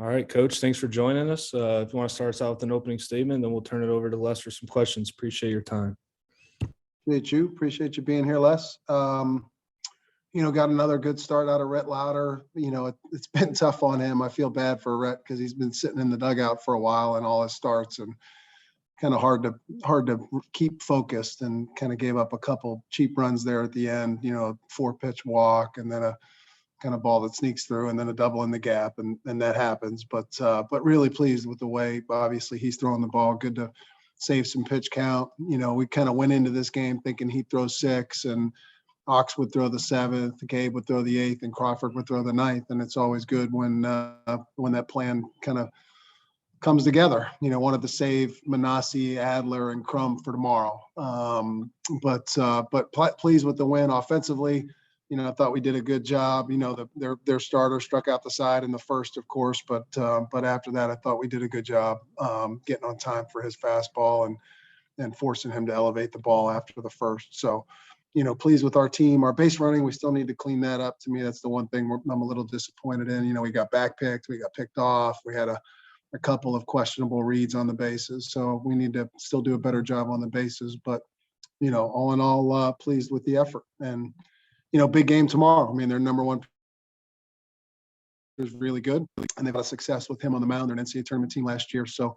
All right, Coach, thanks for joining us. If you want to start us out with an opening statement, then we'll turn it over to Les for some questions. Appreciate your time. Appreciate you being here, Les. Got another good start out of Rhett Lauder. It's been tough on him. I feel bad for Rhett because he's been sitting in the dugout for a while in all his starts, and kind of hard to keep focused, and kind of gave up a couple cheap runs there at the end, 4-pitch walk, and then a kind of ball that sneaks through, and then a double in the gap, and that happens. But really pleased with the way, obviously, he's throwing the ball. Good to save some pitch count. We kind of went into this game thinking he'd throw 6, and Ox would throw the 7th, Gabe would throw the 8th, and Crawford would throw the 9th. And it's always good when that plan kind of comes together. Wanted to save Manassi, Adler, and Crum for tomorrow. But pleased with the win offensively. I thought we did a good job. Their starter struck out the side in the first, of course, but after that, I thought we did a good job getting on time for his fastball and forcing him to elevate the ball after the first. So, pleased with our team. Our base running, we still need to clean that up. To me, that's the one thing I'm a little disappointed in. We got backpicked, we got picked off, we had a couple of questionable reads on the bases. So we need to still do a better job on the bases. But, all in all, pleased with the effort. And, big game tomorrow. Their number one is really good, and they've had success with him on the mound. They're an NCAA tournament team last year. So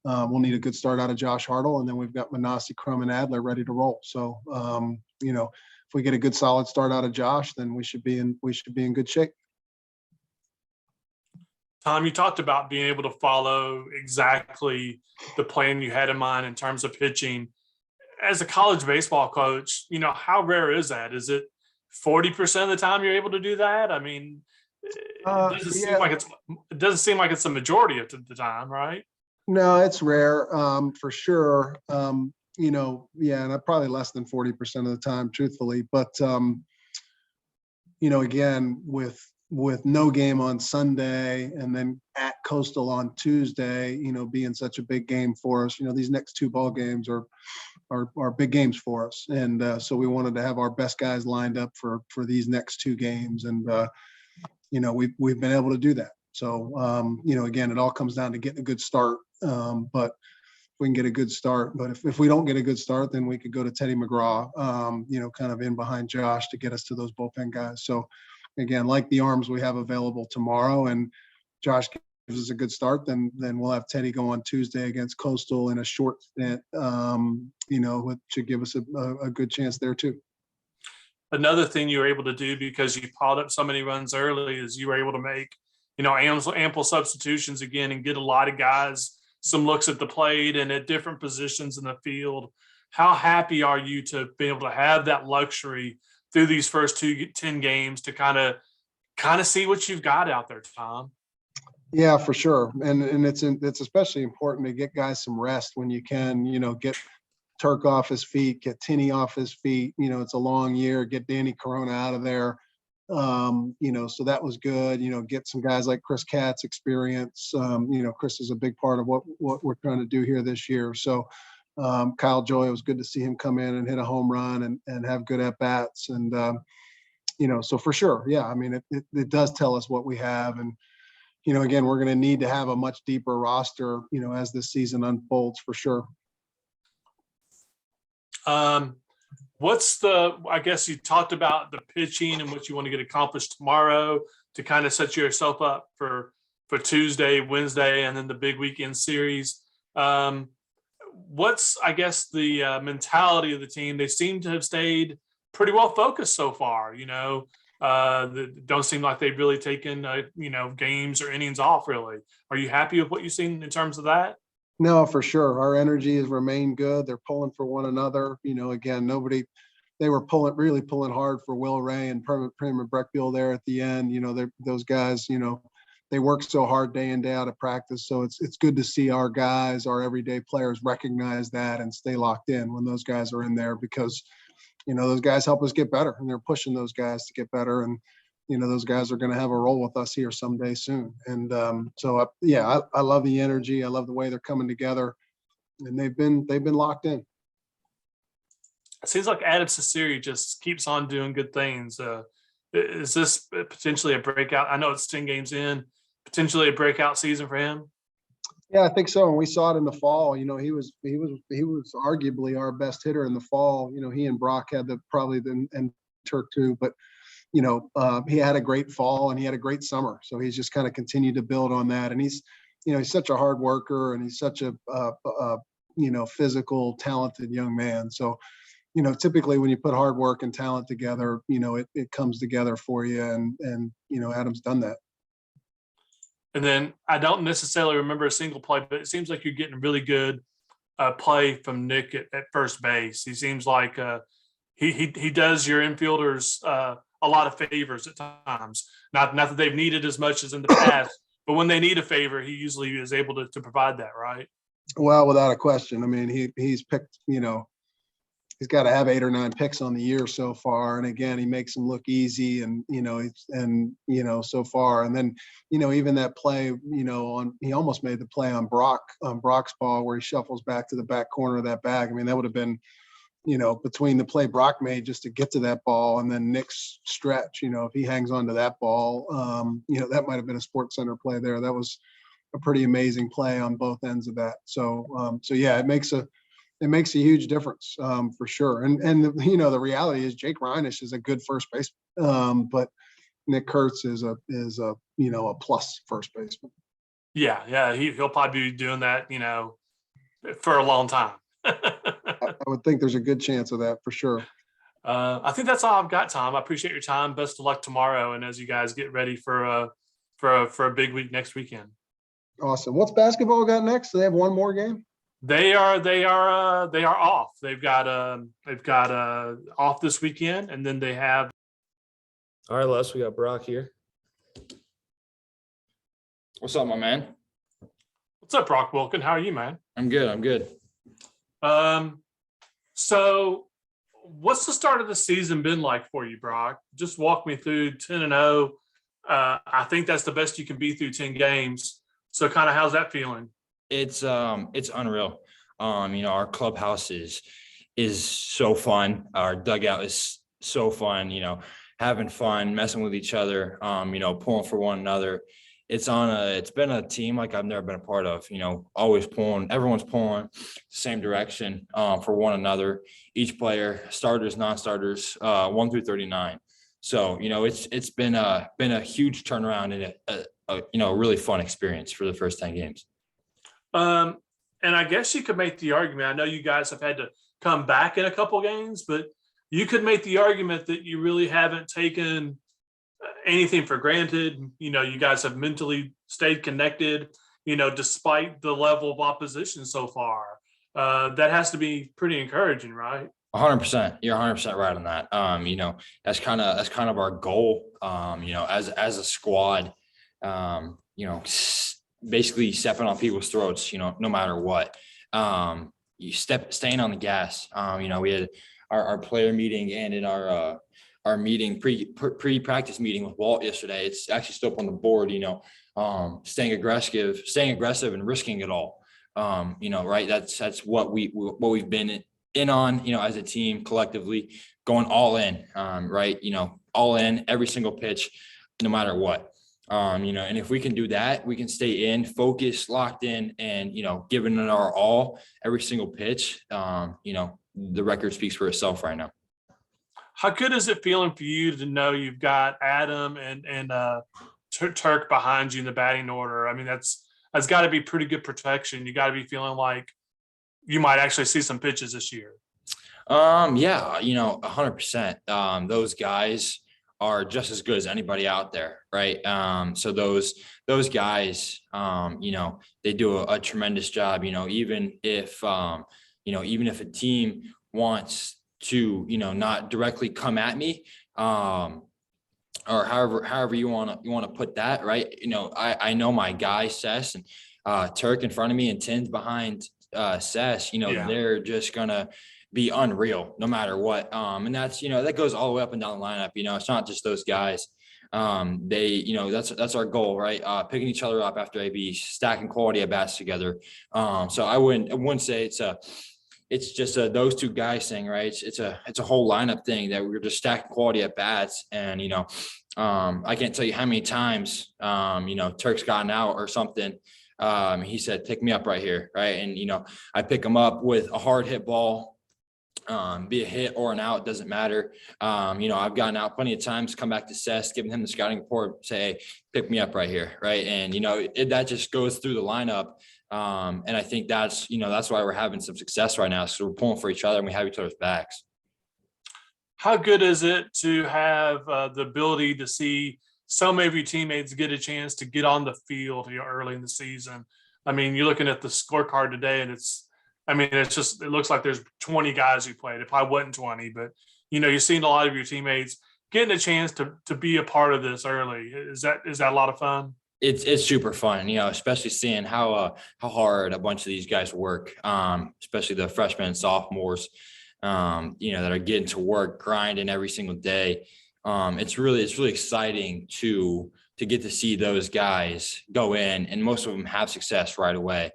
we'll need a good start out of Josh Hartle, and then we've got Manassi, Crum, and Adler ready to roll. So, if we get a good solid start out of Josh, then we should be in good shape. Tom, you talked about being able to follow exactly the plan you had in mind in terms of pitching. As a college baseball coach, how rare is that? Is it 40% of the time you're able to do that? It doesn't seem like it's the majority of the time, right? No, it's rare, for sure. And probably less than 40% of the time, truthfully. But again, with no game on Sunday and then at Coastal on Tuesday, being such a big game for us, these next 2 ball games are big games for us. And so we wanted to have our best guys lined up for these next 2 games. And, we've been able to do that. So, again, it all comes down to getting a good start. But we can get a good start. But if we don't get a good start, then we could go to Teddy McGraw, kind of in behind Josh to get us to those bullpen guys. So, again, like the arms we have available tomorrow, and Josh gives us a good start, then we'll have Teddy go on Tuesday against Coastal in a short stint, which should give us a good chance there too. Another thing you were able to do, because you piled up so many runs early, is you were able to make, ample substitutions again and get a lot of guys some looks at the plate and at different positions in the field. How happy are you to be able to have that luxury through these first 10 games to kind of see what you've got out there, Tom? Yeah, for sure. And it's especially important to get guys some rest when you can, get Turk off his feet, get Tinney off his feet. It's a long year, get Danny Corona out of there. So that was good, get some guys like Chris Katz experience. Chris is a big part of what we're trying to do here this year. So Kyle Joy, it was good to see him come in and hit a home run and have good at-bats. And, so for sure, yeah, it does tell us what we have. And, again, we're going to need to have a much deeper roster, as this season unfolds for sure. I guess you talked about the pitching and what you want to get accomplished tomorrow to kind of set yourself up for Tuesday, Wednesday, and then the big weekend series. What's, I guess, the mentality of the team? They seem to have stayed pretty well focused so far, don't seem like they've really taken, games or innings off really. Are you happy with what you've seen in terms of that? No, for sure. Our energy has remained good. They're pulling for one another. Again, they were really pulling hard for Will Ray and Prima Breckbiel there at the end. Those guys, they work so hard day in, day out of practice. So it's good to see our guys, our everyday players recognize that and stay locked in when those guys are in there, because, those guys help us get better, and they're pushing those guys to get better. And, those guys are going to have a role with us here someday soon. And I love the energy. I love the way they're coming together, and they've been locked in. It seems like Adam Cecere just keeps on doing good things. Is this potentially a breakout? I know it's 10 games in, potentially a breakout season for him? Yeah, I think so. And we saw it in the fall. You know, he was arguably our best hitter in the fall. You know, he and Brock had and Turk too, but he had a great fall and he had a great summer. So he's just kind of continued to build on that. And he's such a hard worker and he's such a physical, talented young man. So, typically when you put hard work and talent together, it comes together for you. And Adam's done that. And then I don't necessarily remember a single play, but it seems like you're getting really good play from Nick at first base. He seems like he does your infielders a lot of favors at times. Not that they've needed as much as in the past, but when they need a favor, he usually is able to provide that, right? Well, without a question. I mean, he's picked, he's got to have 8 or 9 picks on the year so far. And again, he makes them look easy and, so far. And then, even that play, he almost made the play on Brock's ball where he shuffles back to the back corner of that bag. I mean, that would have been, between the play Brock made just to get to that ball and then Nick's stretch, if he hangs on to that ball, that might've been a Sports Center play there. That was a pretty amazing play on both ends of that. So yeah, it makes a huge difference for sure. And the reality is Jake Reinish is a good first baseman, but Nick Kurtz is a plus first baseman. Yeah, he'll probably be doing that, for a long time. I would think there's a good chance of that for sure. I think that's all I've got, Tom. I appreciate your time. Best of luck tomorrow, and as you guys get ready for a big week next weekend. Awesome. What's basketball got next? Do they have one more game? They are off. They've got off this weekend, and then they have. All right, Les, we got Brock here. What's up, my man? What's up, Brock Wilkin? How are you, man? I'm good. So what's the start of the season been like for you, Brock? Just walk me through 10-0. I think that's the best you can be through 10 games. So kind of how's that feeling? It's unreal. Our clubhouse is so fun. Our dugout is so fun, having fun, messing with each other, pulling for one another. It's been a team like I've never been a part of, always pulling, everyone's pulling the same direction for one another, each player, starters, non-starters, 1 through 39. So, it's been a huge turnaround and a really fun experience for the first 10 games. And I guess you could make the argument, I know you guys have had to come back in a couple games, but you could make the argument that you really haven't taken anything for granted. You guys have mentally stayed connected, despite the level of opposition so far. That has to be pretty encouraging, right? 100%. You're 100% right on that. That's kind of our goal, as a squad, basically stepping on people's throats, no matter what. Staying on the gas. We had our player meeting and in our meeting, pre-practice meeting with Walt yesterday. It's actually still up on the board, staying aggressive and risking it all. Right. That's what we've been in on, as a team collectively, going all in, right. All in every single pitch, no matter what. And if we can do that, we can stay in, focused, locked in, and, giving it our all every single pitch. The record speaks for itself right now. How good is it feeling for you to know you've got Adam and Turk behind you in the batting order? I mean, that's got to be pretty good protection. You got to be feeling like you might actually see some pitches this year. Yeah, 100%. Those guys are just as good as anybody out there, right? So those guys, they do a tremendous job. Even if a team wants to, not directly come at me, or however you want to put that, right? I know my guy Sess and Turk in front of me and Tins behind Sess. They're just gonna be unreal no matter what. And that's, that goes all the way up and down the lineup. It's not just those guys. That's our goal, right? Picking each other up after AB, stacking quality at bats together. So I wouldn't say it's just those two guys thing, right? It's a whole lineup thing that we're just stacking quality at bats, and I can't tell you how many times, Turk's gotten out or something. He said, pick me up right here. Right. And, I pick him up with a hard hit ball, be a hit or an out, doesn't matter. I've gotten out plenty of times, come back to Seth, giving him the scouting report, say, hey, pick me up right here. Right. And, that just goes through the lineup. And I think that's why we're having some success right now. So we're pulling for each other and we have each other's backs. How good is it to have the ability to see so many of your teammates get a chance to get on the field early in the season? I mean, you're looking at the scorecard today and it looks like there's 20 guys who played. It probably wasn't 20, but you're seeing a lot of your teammates getting a chance to be a part of this early. Is that a lot of fun? It's super fun, especially seeing how hard a bunch of these guys work, especially the freshmen and sophomores, that are getting to work, grinding every single day. It's really exciting to get to see those guys go in, and most of them have success right away,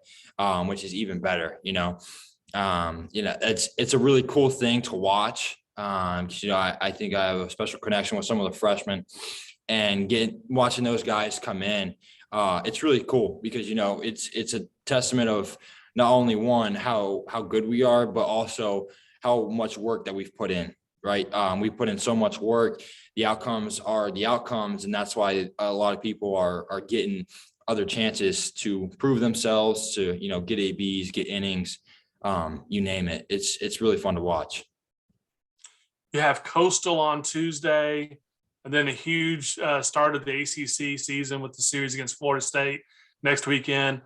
which is even better. It's a really cool thing to watch. I think I have a special connection with some of the freshmen, and watching those guys come in. It's really cool because, it's a testament of not only how good we are, but also how much work that we've put in, right? We put in so much work. The outcomes are the outcomes. And that's why a lot of people are getting other chances to prove themselves, to, get ABs, get innings, you name it. It's really fun to watch. You have Coastal on Tuesday, and then a huge start of the ACC season with the series against Florida State next weekend.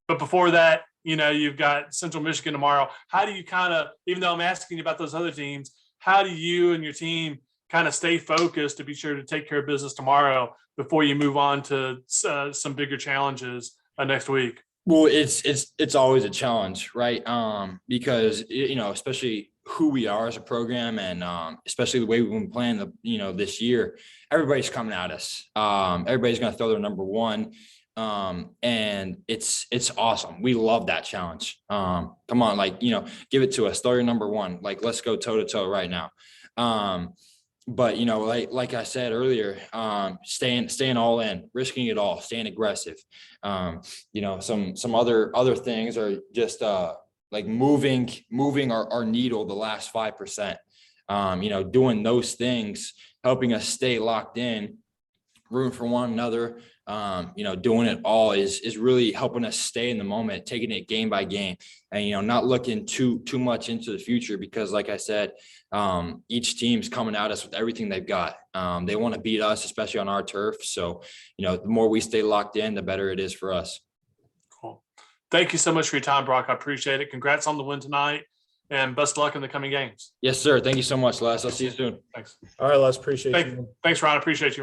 But before that, you've got Central Michigan tomorrow. How do you even though I'm asking you about those other teams, how do you and your team kind of stay focused to be sure to take care of business tomorrow before you move on to some bigger challenges next week? Well, it's always a challenge, right? Because, especially who we are as a program, and especially the way we've been playing this year, everybody's coming at us. Everybody's going to throw their number one. And it's awesome. We love that challenge. Come on, give it to us. Throw your number one. Let's go toe to toe right now. But like I said earlier, staying all in, risking it all, staying aggressive. Some other things are just moving our needle the last 5%. Doing those things, helping us stay locked in, rooting for one another. Doing it all is really helping us stay in the moment, taking it game by game, and not looking too much into the future, because like I said, each team's coming at us with everything they've got. They want to beat us, especially on our turf. So, the more we stay locked in, the better it is for us. Cool. Thank you so much for your time, Brock. I appreciate it. Congrats on the win tonight, and best of luck in the coming games. Yes, sir. Thank you so much, Les. I'll see you soon. Thanks. All right, Les, appreciate you. Thanks, Ron. I appreciate you.